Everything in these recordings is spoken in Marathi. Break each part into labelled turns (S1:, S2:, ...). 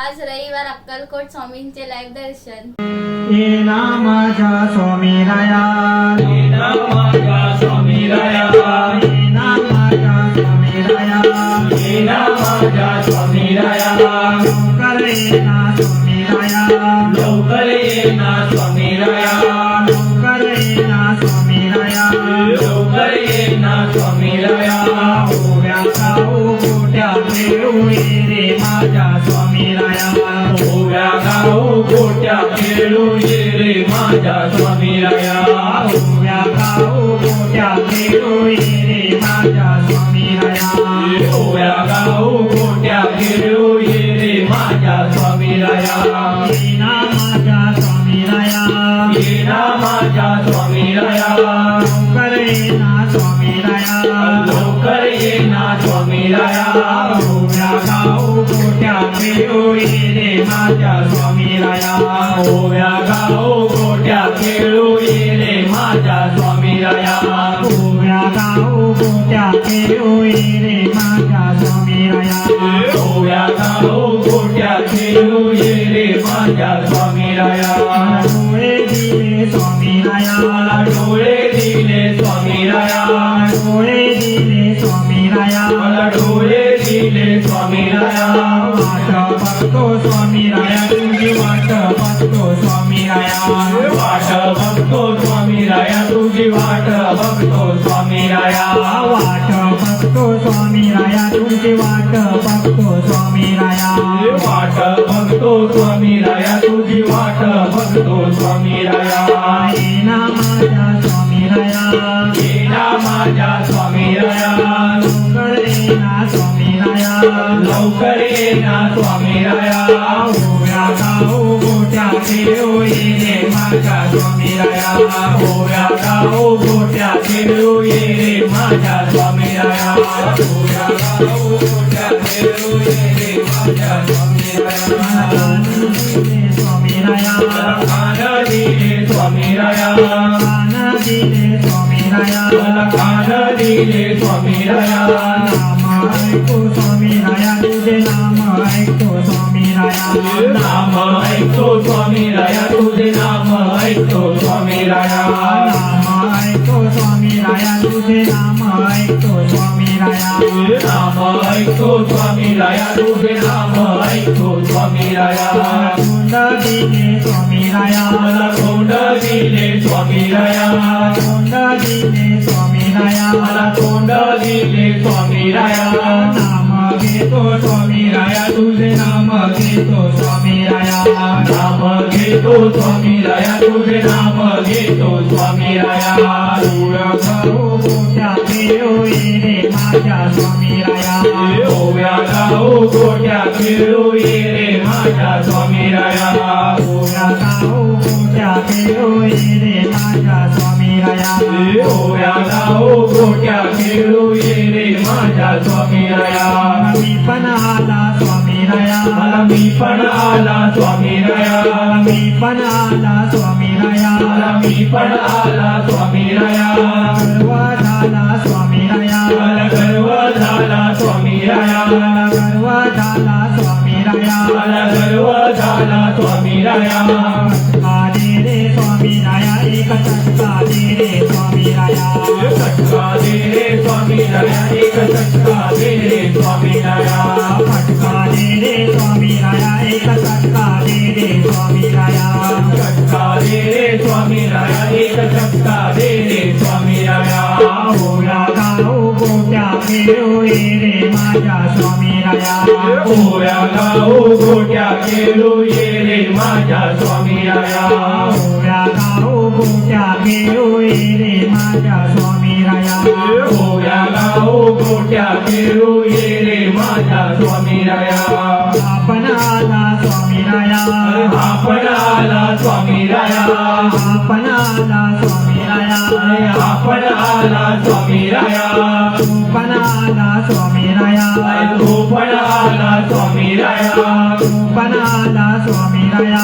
S1: आज रविवार अक्कलकोट स्वामींचे लाईव्ह दर्शन।
S2: ये नामाच्या स्वामी राया,
S3: ये नामाच्या स्वामी राया,
S2: ये नामाच्या स्वामी राया,
S3: ये नामाच्या स्वामी राया,
S2: लवकर ये ना स्वामी राया,
S3: लवकर ये ना स्वामी राया,
S2: लवकर ये ना स्वामी राया,
S3: लवकर ये ना स्वामी राया,
S2: ओव्या गाऊ गोट्या खेळू ये रे माझ्या स्वामी राया,
S3: ओव्या गाऊ गोट्या खेळू ये रे माझ्या स्वामी राया,
S2: ओव्या गाऊ गोट्या खेळू ये रे माझ्या स्वामी राया,
S3: ओव्या गाऊ गोट्या खेळू ये रे माझ्या स्वामी राया,
S2: ये नामाच्या स्वामी राया,
S3: ये नामाच्या स्वामी राया,
S2: लवकर ये ना स्वामी राया,
S3: लवकर ये ना स्वामी राया,
S2: ओव्या गाऊ गोट्या खेळू ये रे माझ्या स्वामी राया,
S3: ओव्या गाऊ गोट्या खेळू ये रे माझ्या स्वामी राया,
S2: ओव्या गाऊ गोट्या खेळू ये रे माझ्या स्वामी राया,
S3: ओव्या गाऊ गोट्या खेळू ये रे माझ्या स्वामी राया,
S2: डोळे दिले स्वामी राया,
S3: मला डोळे दिले स्वामी राया,
S2: डोळे दिले स्वामी राया,
S3: मला डोळे दिले स्वामी राया,
S2: वाट बघतो स्वामी राया, तुझी वाट बघतो स्वामी राया,
S3: वाट बघतो स्वामी राया, तुझी वाट बघतो स्वामी राया,
S2: वाट बघतो स्वामी राया, तुझी वाट बघतो स्वामी राया,
S3: वाट बघतो स्वामी राया, तुझी वाट बघतो स्वामी राया,
S2: ये ना माझ्या स्वामी राया,
S3: ये ना माझ्या स्वामी राया,
S2: लवकर ये ना स्वामी राया,
S3: लवकर ये ना स्वामी राया,
S2: ओव्या गाऊ गोट्या खेळू ये रे माझ्या स्वामी राया,
S3: ओव्या गाऊ गोट्या खेळू ये रे माझ्या स्वामी राया, ओव्या गाऊ गोट्या खेळू ये रे माझ्या स्वामी राया,
S2: स्वामी राया,
S3: खान दिले स्वामी राया,
S2: कान दिले स्वामी राया,
S3: खान दिले स्वामी राया,
S2: नाम ऐकतो स्वामी राया, तुझे नाम ऐकतो स्वामी राया,
S3: नाम ऐकतो स्वामी राया, तुझे नाम ऐकतो स्वामी राया,
S2: नाम ऐकतो स्वामी राया, तुझे नाम ऐकतो स्वामी राया,
S3: नाम ऐकतो स्वामी राया, तुझे नाम ऐकतो स्वामी राया,
S2: तोंड दिले स्वामी राया,
S3: मला तोंड दिले स्वामी राया,
S2: तोंड दिले स्वामी राया,
S3: मला तोंड दिले स्वामी राया,
S2: नाम घेतो स्वामी राया, तुझे नाम घेतो स्वामी राया,
S3: नाम घेतो स्वामी राया, तुझे नाम घेतो स्वामी राया,
S2: ओव्या गाऊ गोट्या खेळू ये रे माझ्या स्वामी राया,
S3: ओव्या गाऊ गोट्या खेळू ये रे माझ्या स्वामी राया,
S2: ओव्या गाऊ गोट्या खेळू ये रे माझ्या स्वामी राया,
S3: ओव्या गाऊ गोट्या खेळू ये रे माझ्या स्वामी राया,
S2: मी पण आला स्वामी राया,
S3: मला मी पण आला स्वामी राया,
S2: मी पण आला स्वामी राया,
S3: मला मी पण आला स्वामी राया,
S2: गर्व झाला स्वामी राया,
S3: मला गर्व झाला स्वामी राया,
S2: गर्व झाला स्वामी राया,
S3: मला गर्व झाला स्वामी राया,
S2: फटका दे रे स्वामी राया, एक फटका दे रे स्वामी राया,
S3: फटका दे रे स्वामी राया, एक फटका दे रे स्वामी राया,
S2: फटका दे रे स्वामी राया, एक फटका दे रे स्वामी राया,
S3: फटका दे रे स्वामी राया, एक फटका दे रे स्वामी राया,
S2: ओव्या गाऊ गोट्या खेळू ये रे माझ्या स्वामी राया,
S3: ओव्या गाऊ गोट्या खेळू ये रे माझ्या स्वामी राया,
S2: ओव्या गाऊ गोट्या खेळू ये रे माझ्या स्वामी राया,
S3: ओव्या गाऊ गोट्या खेळू ये रे माझ्या स्वामी राया,
S2: आपण आला स्वामी राया,
S3: आपण आला स्वामी राया,
S2: आपण आला स्वामी राया,
S3: आपण आला स्वामी राया,
S2: तू पण आला स्वामी राया,
S3: तू पण आला स्वामी राया,
S2: तू पण आला स्वामी राया,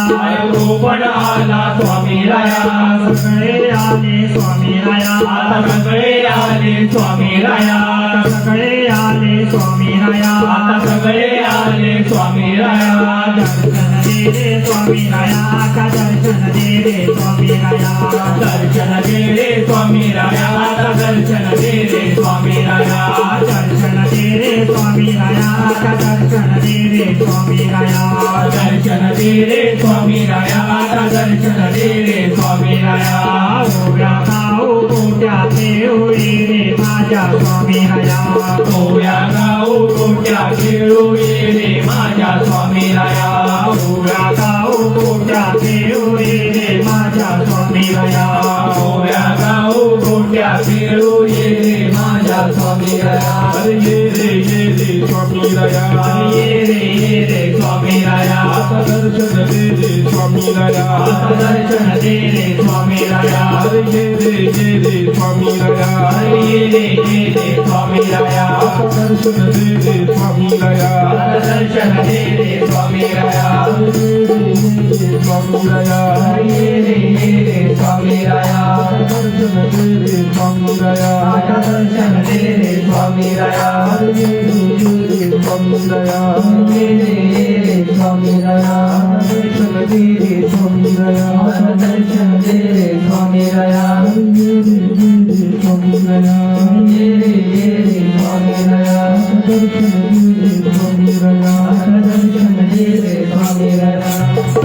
S3: तू पण आला स्वामी स्वामी राया
S2: सगळे आले स्वामी राया
S3: आता सगळे आले स्वामी राया
S2: सगळे आले स्वामी राया
S3: आता सगळे आले स्वामी राया
S2: दर्शन दे रे स्वामी राया का दर्शन दे रे स्वामी राया
S3: दर्शन दे रे स्वामी राया आता दर्शन दे रे स्वामी राया
S2: दर्शन दे रे स्वामी राया का दर्शन दे रे स्वामी राया
S3: दर्शन दे रे स्वामी राया आता दर्शन दे रे स्वामी राया
S2: ओव्या गाऊ गोट्याचे ओळी रे माझ्या स्वामी राया
S3: ओव्या गाऊ गोट्या खेळू ये रे माझ्या स्वामी राया
S2: ओव्या गाऊ गोट्याचे ओळी रे माझ्या स्वामी राया
S3: ओव्या गाऊ गोट्या खेळू ये रे माझ्या स्वामी राया अरे ये रे स्वामी राया
S2: ये रे
S3: स्वामी राया आता दर्शन दे रे स्वामी राया आता
S2: दर्शन दे रे स्वामी राया
S3: अरे ये रे स्वामी राया
S2: अरे ये रे स्वामी राया
S3: दर्शन दे रे स्वामी राया
S2: दर्शन दे रे स्वामी राया
S3: स्वामी राया
S2: ये रे स्वामी राया
S3: दर्शन दे रे स्वामी राया
S2: दर्शन दे रे स्वामी राया
S3: स्वामी राया
S2: ये रे स्वामी राया
S3: दर्शन दे रे स्वामी राया
S2: दर्शन दे रे स्वामी राया
S3: स्वामी राया
S2: ये रे स्वामी राया
S3: दर्शन दे रे स्वामी राया
S2: दर्शन दे रे स्वामी राया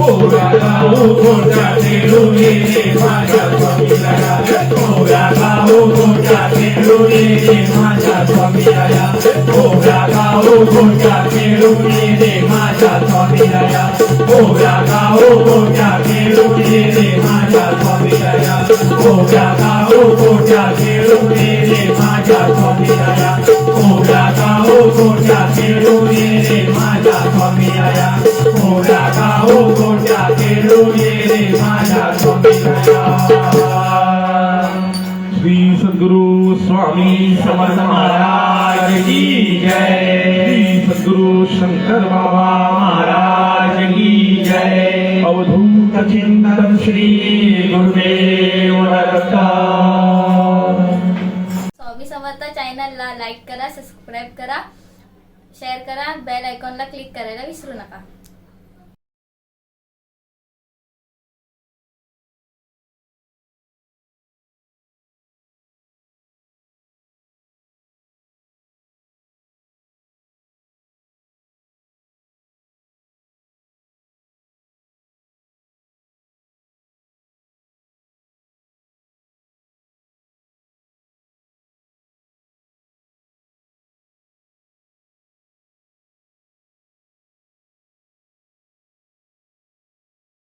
S3: ओव्या गाऊ गोट्या खेळू ये रे माझ्या स्वामी राया ओव्या गाऊ गोट्या खेळू ये रे माझ्या स्वामी राया ओव्या गाऊ गोट्या खेळू ये रे माझ्या स्वामी राया ओव्या गाऊ गोट्या खेळू ये रे माझ्या स्वामी राया ओव्या गाऊ गोट्या खेळू ये रे माझ्या स्वामी राया ओव्या गाऊ गोट्या खेळू ये रे माझ्या स्वामी राया ओव्या गाऊ गोट्या खेळू ये रे माझ्या स्वामी राया श्री सद्गुरु स्वामी समर्थ महाराज की जय श्री सद्गुरु शंकर बाबा महाराज की जय अवधूत चिंतन श्री गुरुदेव दत्त
S1: स्वामी समर्थ चॅनलला लाईक करा, सबस्क्राईब करा, शेअर करा, बेल आयकॉनला क्लिक करायला विसरू नका.